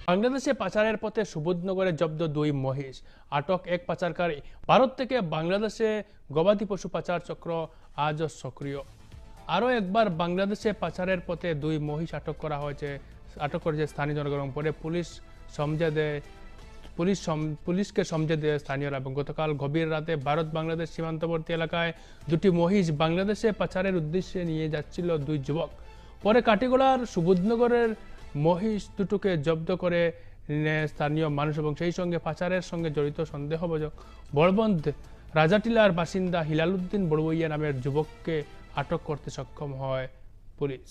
বাংলাদেশে পাচারের পথে সুবোধনগরে জব্দ ২ মহিষ, আটক এক পাচারকারী। ভারত থেকে বাংলাদেশে গবাদি পশু পাচার চক্র আজও সক্রিয়। আরও একবার বাংলাদেশে পাচারের পথে ২ মহিষ আটক করেছে স্থানীয় জনগণ। পরে পুলিশকে সমঝে দেয় স্থানীয়রা। এবং গতকাল গভীর রাতে ভারত বাংলাদেশ সীমান্তবর্তী এলাকায় ২টি মহিষ বাংলাদেশে পাচারের উদ্দেশ্যে নিয়ে যাচ্ছিল ২ যুবক। পরে কাটিগড়ার সুবোধনগরের মহিষ দুটোকে জব্দ করে স্থানীয় মানুষ এবং সেই সঙ্গে পাচারের সঙ্গে জড়িত সন্দেহভাজন বড়বন্ধ রাজাটিলার বাসিন্দা হিলালুদ্দিন বড়বইয়া নামের যুবককে আটক করতে সক্ষম হয় পুলিশ।